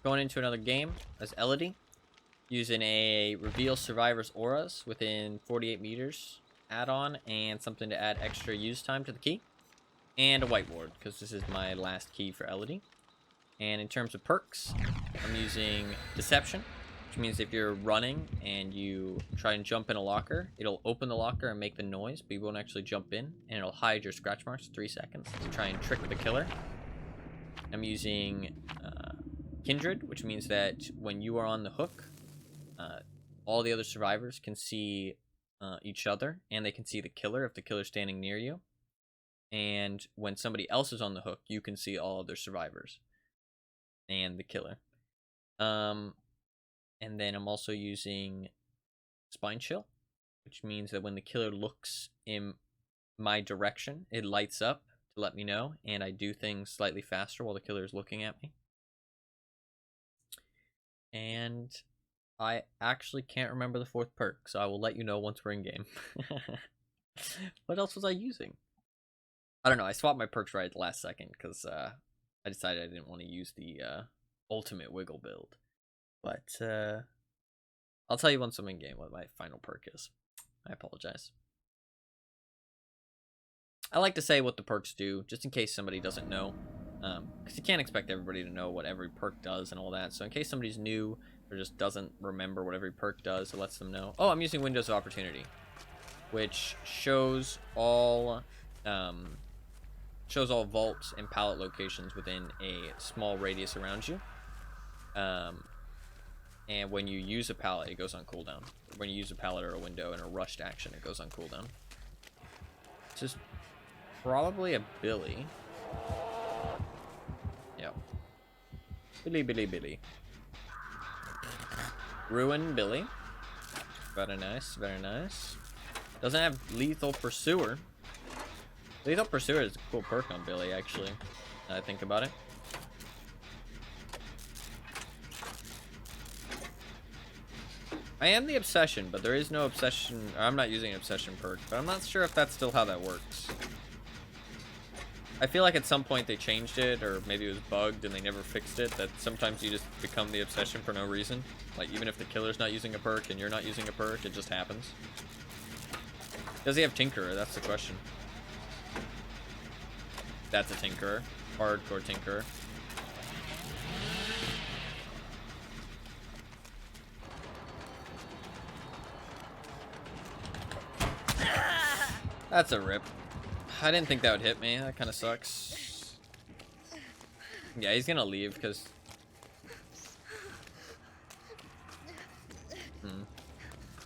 going into another game as Elodie, using a reveal survivors auras within 48 meters add-on and something to add extra use time to the key, and a whiteboard because this is my last key for Elodie. And in terms of perks, I'm using Deception, which means if you're running and you try and jump in a locker, it'll open the locker and make the noise, but you won't actually jump in, and it'll hide your scratch marks 3 seconds to try and trick the killer. I'm using Kindred, which means that when you are on the hook, all the other survivors can see each other, and they can see the killer if the killer's standing near you. And when somebody else is on the hook, you can see all other survivors and the killer. And then I'm also using Spine Chill, which means that when the killer looks in my direction, it lights up to let me know, and I do things slightly faster while the killer is looking at me. And I actually can't remember the 4th perk, so I will let you know once we're in game. What else was I using? I don't know. I swapped my perks right at the last second because I decided I didn't want to use the ultimate wiggle build. But I'll tell you once I'm in game what my final perk is. I apologize. I like to say what the perks do, just in case somebody doesn't know. Because you can't expect everybody to know what every perk does and all that. So in case somebody's new or just doesn't remember what every perk does, it lets them know. Oh, I'm using Windows of Opportunity, which shows all vaults and pallet locations within a small radius around you. And when you use a pallet, it goes on cooldown. When you use a pallet or a window in a rushed action, it goes on cooldown. This is probably a Billy. Yep. Billy. Ruin Billy. Very nice, very nice. Doesn't have Lethal Pursuer. Lethal Pursuer is a cool perk on Billy, actually, now I think about it. I am the Obsession, but there is no Obsession. I'm not using an Obsession perk, but I'm not sure if that's still how that works. I feel like at some point they changed it, or maybe it was bugged and they never fixed it, that sometimes you just become the Obsession for no reason. Like, even if the killer's not using a perk and you're not using a perk, it just happens. Does he have Tinkerer? That's the question. That's a Tinkerer. Hardcore Tinkerer. That's a rip. I didn't think that would hit me. That kind of sucks. Yeah, he's gonna leave because...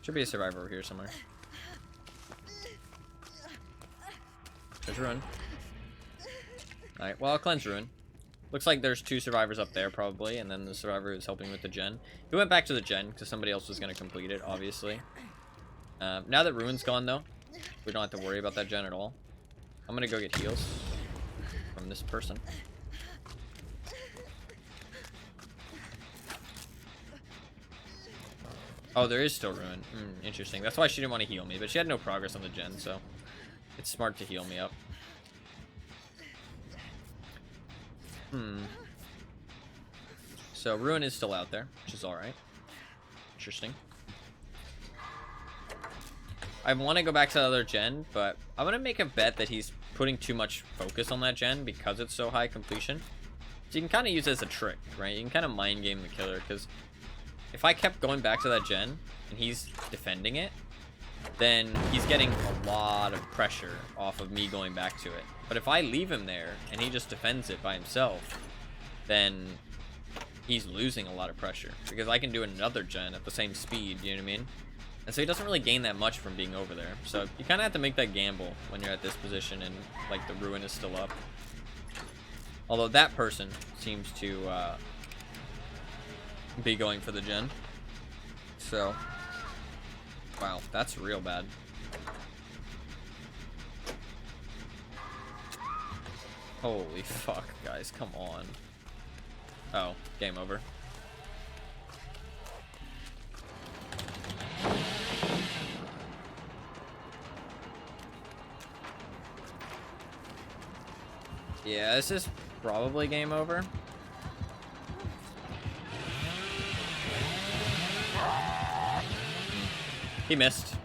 Should be a survivor over here somewhere. There's Ruin. Alright, well, I'll cleanse Ruin. Looks like there's 2 survivors up there, probably, and then the survivor who's helping with the gen. He went back to the gen because somebody else was going to complete it, obviously. Now that Ruin's gone, though, we don't have to worry about that gen at all. I'm going to go get heals from this person. Oh, there is still Ruin. Interesting. That's why she didn't want to heal me, but she had no progress on the gen, so it's smart to heal me up. So Ruin is still out there, which is alright. Interesting. I want to go back to the other gen, but I'm going to make a bet that he's putting too much focus on that gen because it's so high completion. So you can kind of use it as a trick, right? You can kind of mind game the killer, because if I kept going back to that gen and he's defending it, then he's getting a lot of pressure off of me going back to it. But if I leave him there and he just defends it by himself, then he's losing a lot of pressure because I can do another gen at the same speed, you know what I mean? And so he doesn't really gain that much from being over there. So you kind of have to make that gamble when you're at this position and like the Ruin is still up. Although that person seems to be going for the gen. So, wow, that's real bad. Holy fuck, guys, come on. Oh, game over. Yeah, this is probably game over. He missed.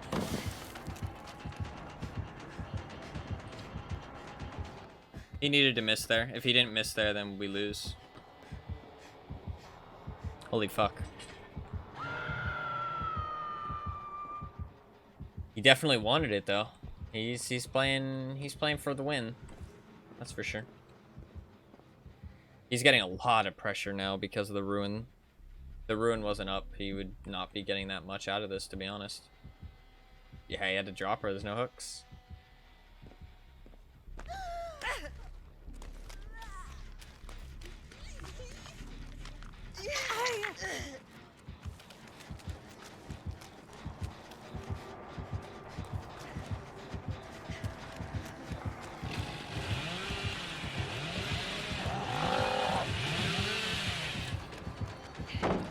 He needed to miss there. If he didn't miss there, then we lose. Holy fuck. He definitely wanted it though. He's playing for the win. That's for sure. He's getting a lot of pressure now because of the ruin. The ruin wasn't up. He would not be getting that much out of this, to be honest. Yeah, he had to drop her. There's no hooks.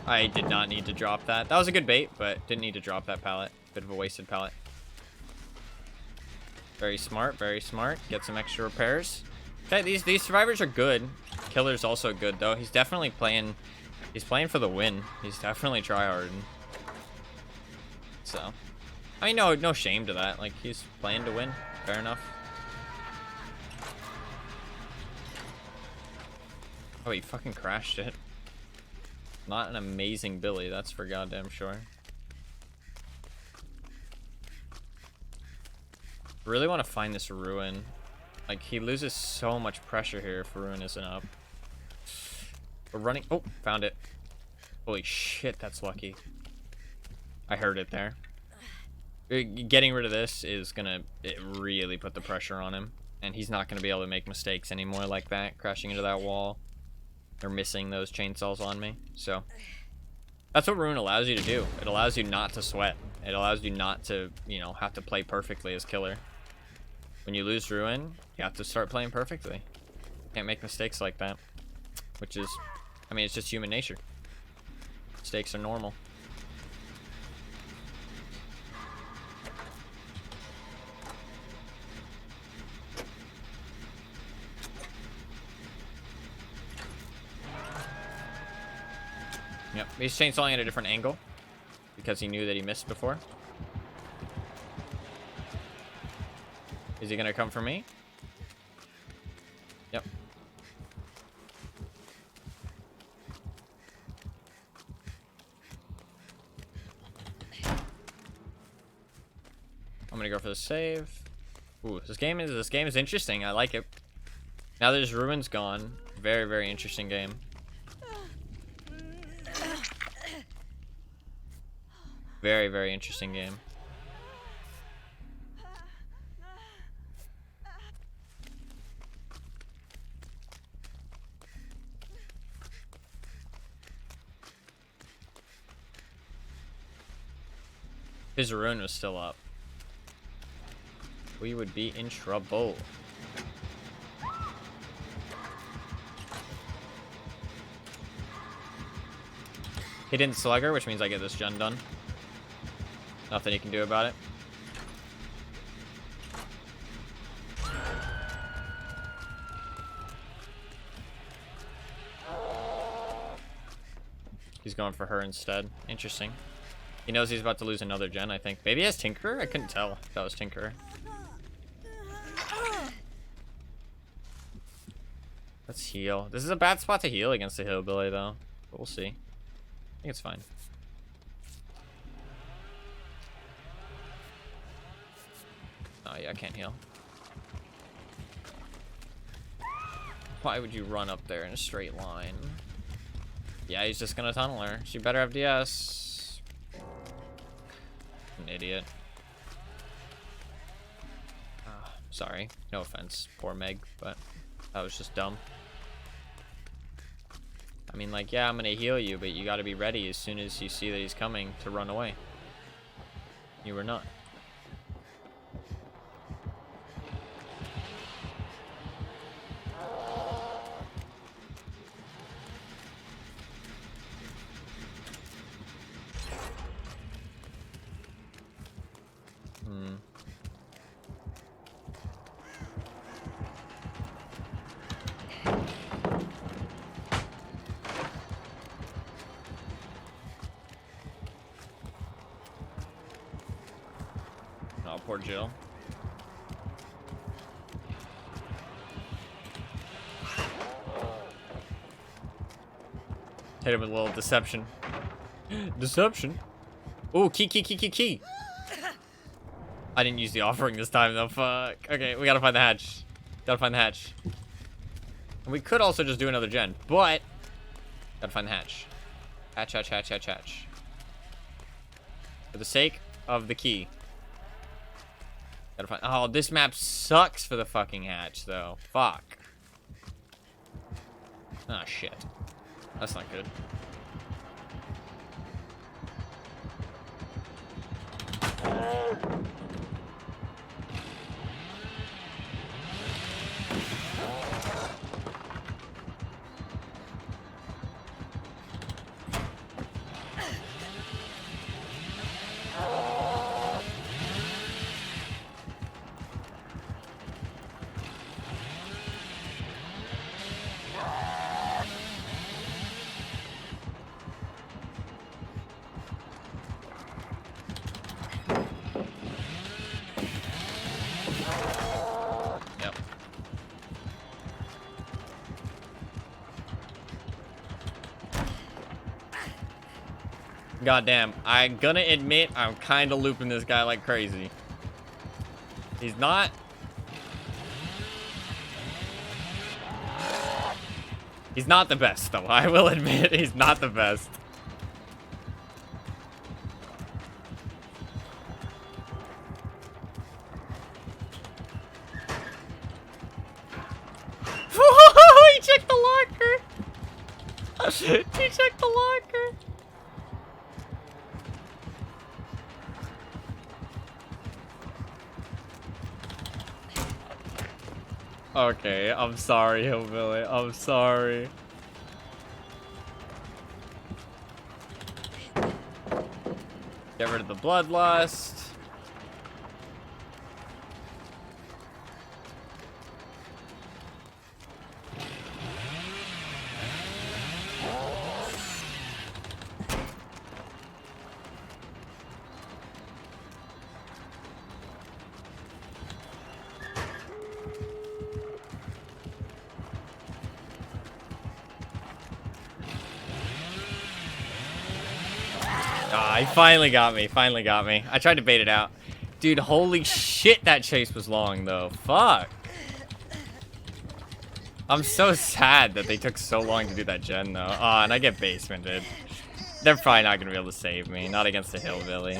I did not need to drop that. That was a good bait, but didn't need to drop that pallet. Bit of a wasted pallet. Very smart, very smart. Get some extra repairs. Okay, these survivors are good. Killer's also good though. He's definitely playing. He's playing for the win. He's definitely tryharding. So, I mean, no shame to that. Like, he's playing to win. Fair enough. Oh, he fucking crashed it. Not an amazing Billy, that's for goddamn sure. Really want to find this ruin. Like, he loses so much pressure here if ruin isn't up. We're running. Oh, found it. Holy shit, that's lucky. I heard it there. Getting rid of this is gonna really put the pressure on him. And he's not gonna be able to make mistakes anymore like that, crashing into that wall. Or missing those chainsaws on me. So that's what ruin allows you to do. It allows you not to sweat. It allows you not to, you know, have to play perfectly as killer. When you lose ruin, you have to start playing perfectly. Can't make mistakes like that. Which is, I mean, it's just human nature. Mistakes are normal. Yep, he's chainsawing at a different angle because he knew that he missed before. Is he gonna come for me? Yep. I'm gonna go for the save. Ooh, this game is interesting. I like it. Now there's ruins gone. Very, very interesting game. Very, very interesting game. His ruin was still up. We would be in trouble. He didn't slugger, which means I get this gen done. Nothing you can do about it. He's going for her instead. Interesting. He knows he's about to lose another gen, I think. Maybe he has Tinkerer? I couldn't tell if that was Tinkerer. Let's heal. This is a bad spot to heal against the hillbilly, though. But we'll see. I think it's fine. Oh, yeah, I can't heal. Why would you run up there in a straight line? Yeah, he's just gonna tunnel her. She better have DS. An idiot. Sorry. No offense, poor Meg, but that was just dumb. I mean, like, yeah, I'm gonna heal you, but you gotta be ready as soon as you see that he's coming to run away. You were not. Poor Jill. Hit him with a little deception. Deception? Oh, key. I didn't use the offering this time, though. Fuck. Okay, we gotta find the hatch. And we could also just do another gen, but... Gotta find the hatch. Hatch. For the sake of the key. Gotta find... Oh, this map sucks for the fucking hatch, though. Fuck. Ah, shit. That's not good. Goddamn, I'm gonna admit I'm kind of looping this guy like crazy. He's not... He's not the best, though. I will admit he's not the best. He checked the locker! He checked the locker! Okay, I'm sorry, Hillbilly. I'm sorry. Get rid of the bloodlust. Ah, he finally got me. I tried to bait it out. Dude, holy shit, that chase was long, though. Fuck. I'm so sad that they took so long to do that gen, though. Oh, and I get basemented. They're probably not going to be able to save me. Not against the Hillbilly.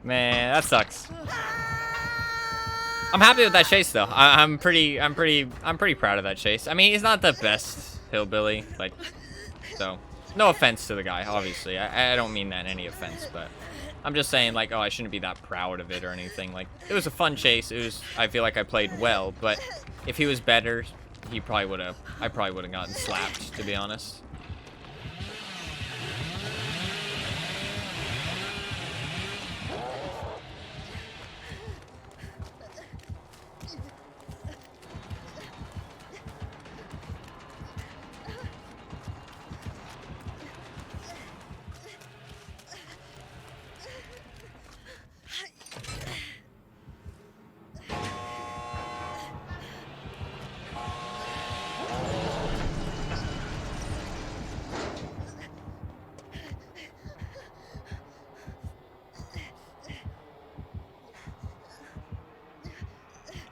Man, that sucks. I'm happy with that chase, though. I'm pretty proud of that chase. I mean, he's not the best Hillbilly, like, so... No offense to the guy, obviously. I don't mean that in any offense, but I'm just saying, like, oh, I shouldn't be that proud of it or anything. Like, it was a fun chase. I feel like I played well, but if he was better, I probably would have gotten slapped, to be honest.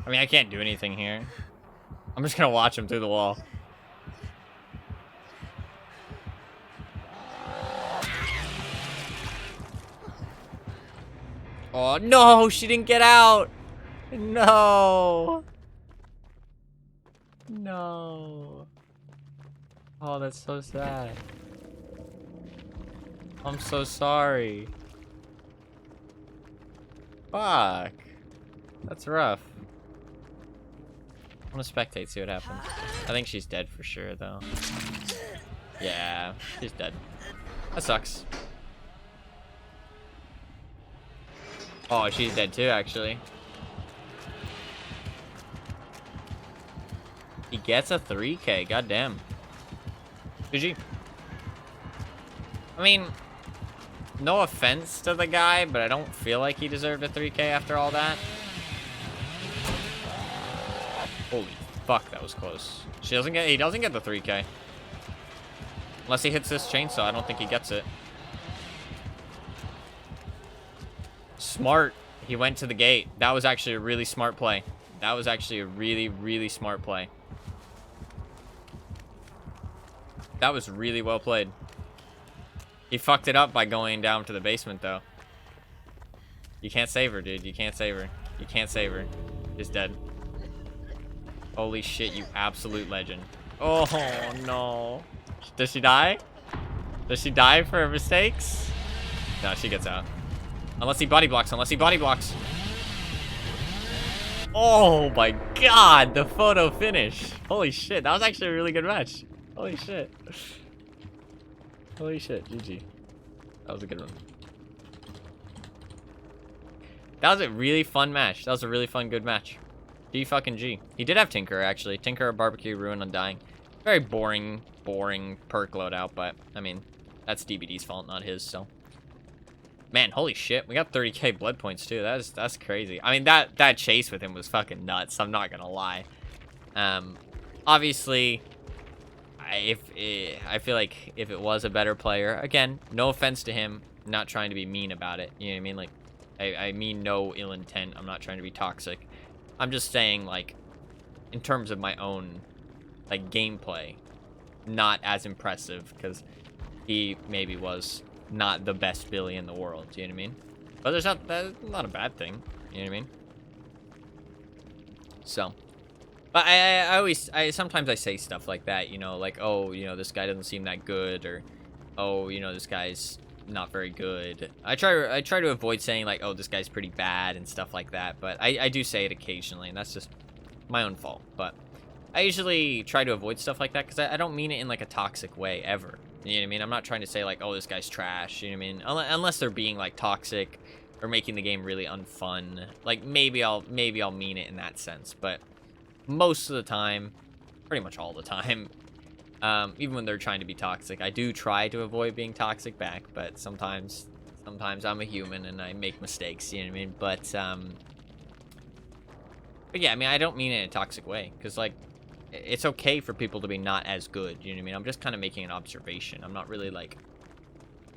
I mean, I can't do anything here. I'm just gonna watch him through the wall. Oh, no! She didn't get out! No! No. Oh, that's so sad. I'm so sorry. Fuck. That's rough. I'm gonna spectate, see what happens. I think she's dead for sure, though. Yeah, she's dead. That sucks. Oh, she's dead too, actually. He gets a 3K, goddamn. GG. I mean, no offense to the guy, but I don't feel like he deserved a 3K after all that. Holy fuck, that was close. He doesn't get the 3K. Unless he hits this chainsaw, I don't think he gets it. Smart. He went to the gate. That was actually a really smart play. That was actually a really, really smart play. That was really well played. He fucked it up by going down to the basement, though. You can't save her, dude. You can't save her. You can't save her. She's dead. Holy shit, you absolute legend. Oh, no. Does she die? Does she die for her mistakes? No, she gets out. Unless he body blocks. Unless he body blocks. Oh, my God. The photo finish. Holy shit. That was actually a really good match. Holy shit. Holy shit. GG. That was a good one. That was a really fun match. That was a really fun, good match. G fucking G. He did have Tinker, actually. Tinker, Barbecue, Ruin, Undying. Very boring perk loadout, but, I mean, that's DBD's fault, not his, so. Man, holy shit. We got 30k blood points, too. That's crazy. I mean, that chase with him was fucking nuts. I'm not gonna lie. Obviously, I feel like if it was a better player, again, no offense to him, not trying to be mean about it. You know what I mean? Like, I mean no ill intent. I'm not trying to be toxic. I'm just saying, like, in terms of my own, like, gameplay, not as impressive, because he maybe was not the best Billy in the world, you know what I mean? But that's not a bad thing, you know what I mean? So, but I sometimes I say stuff like that, you know, like, oh, you know, this guy doesn't seem that good, or, oh, you know, this guy's not very good. I try to avoid saying, like, oh, this guy's pretty bad and stuff like that, but I do say it occasionally, and that's just my own fault. But I usually try to avoid stuff like that, because I don't mean it in, like, a toxic way, ever. You know what I mean? I'm not trying to say, like, oh, this guy's trash, you know what I mean? Unless they're being, like, toxic or making the game really unfun. Like, maybe I'll mean it in that sense, but most of the time, pretty much all the time, even when they're trying to be toxic, I do try to avoid being toxic back, but sometimes I'm a human and I make mistakes, you know what I mean? But yeah, I mean, I don't mean it in a toxic way, because, like, it's okay for people to be not as good, you know what I mean? I'm just kind of making an observation. I'm not really, like,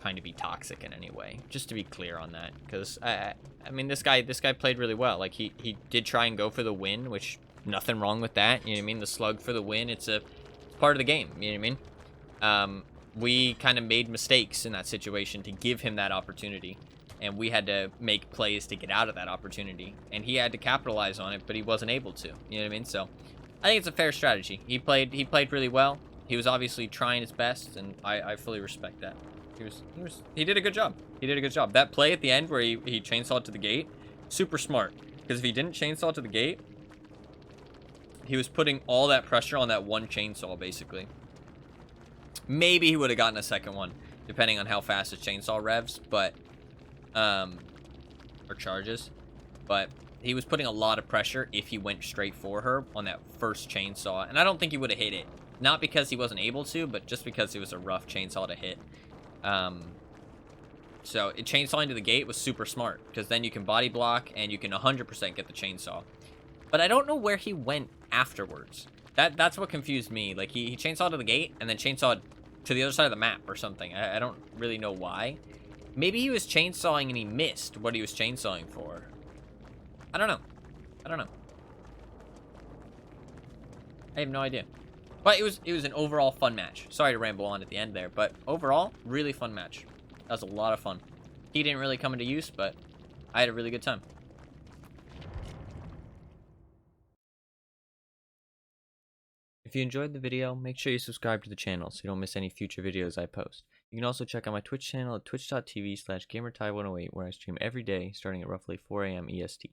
trying to be toxic in any way, just to be clear on that, because, I mean, this guy played really well. Like, he did try and go for the win, which, nothing wrong with that, you know what I mean? The slug for the win, it's part of the game, you know what I mean? We kind of made mistakes in that situation to give him that opportunity, and we had to make plays to get out of that opportunity, and he had to capitalize on it, but he wasn't able to, you know what I mean? So I think it's a fair strategy. He played really well. He was obviously trying his best, and I fully respect that. He did a good job. He did a good job. That play at the end where he chainsawed to the gate, super smart, because if he didn't chainsaw to the gate, he was putting all that pressure on that one chainsaw, basically. Maybe he would have gotten a second one, depending on how fast his chainsaw revs, but, or charges. But he was putting a lot of pressure if he went straight for her on that first chainsaw. And I don't think he would have hit it. Not because he wasn't able to, but just because it was a rough chainsaw to hit. So chainsawing to the gate was super smart, because then you can body block and you can 100% get the chainsaw. But I don't know where he went afterwards. That's what confused me. Like, he chainsawed to the gate and then chainsawed to the other side of the map or something. I don't really know why. Maybe he was chainsawing and he missed what he was chainsawing for. I don't know. I have no idea. But it was an overall fun match. Sorry to ramble on at the end there, but overall, really fun match. That was a lot of fun. He didn't really come into use, but I had a really good time. If you enjoyed the video, make sure you subscribe to the channel so you don't miss any future videos I post. You can also check out my Twitch channel at twitch.tv/gamertie108, where I stream every day starting at roughly 4 AM EST.